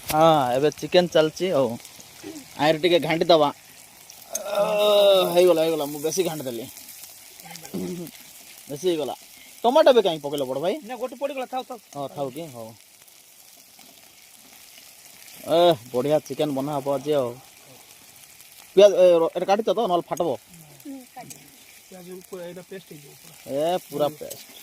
हाँ एबे चिकेन चलची ओ आयर टिके घांटी दबा गला मु बेसी घांटी देली बेसी गला टमाटो बे काई पकेलो बड़ भाई ना गोटे पड़ी गला थाउ थाउ हां थाउ की हो बढ़िया चिकेन बना हबो जे ओ प्याज ए काटी तो नल फाटबो प्याज पूरा एटा पेस्ट हे जो ए पूरा पेस्ट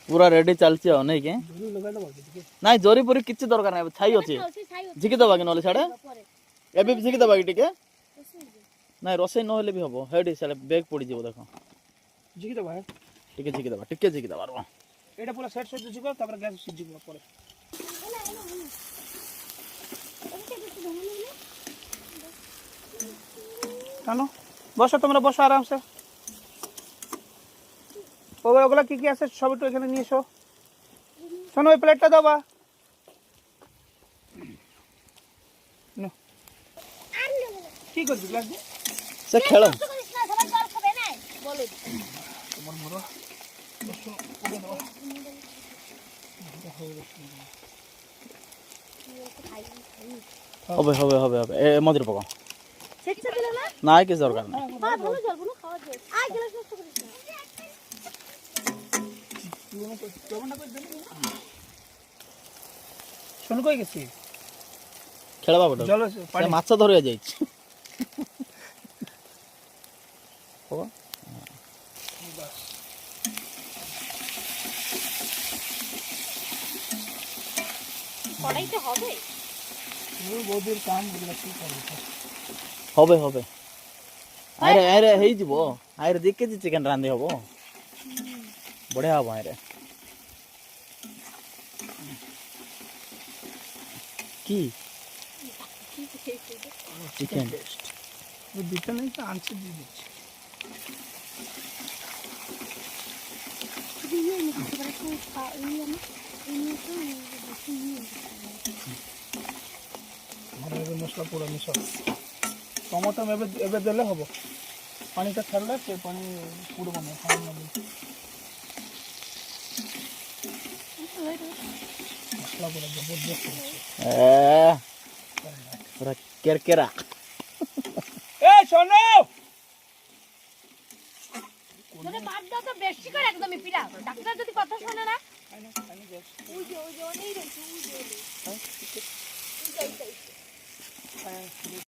पूरा रेडी चलची हो नहीं के नहीं जोरी पूरी किछि दरकार नहीं छाई अछि झिकी दबा कि नले छाडे एबे झिकी दबा कि टिके नहीं रोसे न होले भी हबो हेडी साले बैग पड़ी जेबो देखो झिकी दबा टिके झिकी दबा रो एटा पूरा सेट सेट झिको तापर गैस सिझिको पड़े चलो बसो তোমরা বসো आराम से ওগুলা কি কি আছে সব একটু এখানে নিয়ে এসো শোনো ওই প্লেটটা দাও বা নো কি করবি গ্লাস দিয়ে সে খেলো সবাই জল খাবে না বলো তোমার মরো বসো ওকে দাও হবে এ মদির পকা সেটা দিলে না না কি দরকার না হ্যাঁ ভালো জল বলো খাওয়া যায় আই গ্লাস নষ্ট করিস না শোনো কই গেছি খেলবা বড় জল সে মাছ ধরে যাইছি পকা কড়াইতে হবে বৌদির কাম এগুলা কি করবে হবে আরে হেই দিব আরে দেখে যে চিকেন রান্ধি হবো বড়িয়া হবো আরে কি চিকেন দিতে নেই তো আনছে দিয়ে দিচ্ছি মশলা পুরো মিশাও টমেটো এবে দিলে হবো পানিটা ছাড়লে সে পানি পুড়বো না পানি নেবে মশলা পুরো জবরদস্ত পুরা কেরকেরা এই শোনো মানে বাদ দাও তো বেশি করে একদমই পিলা ডাক্তার যদি কথা শুনে না ওই যে অনেক রয়েছে ওই যে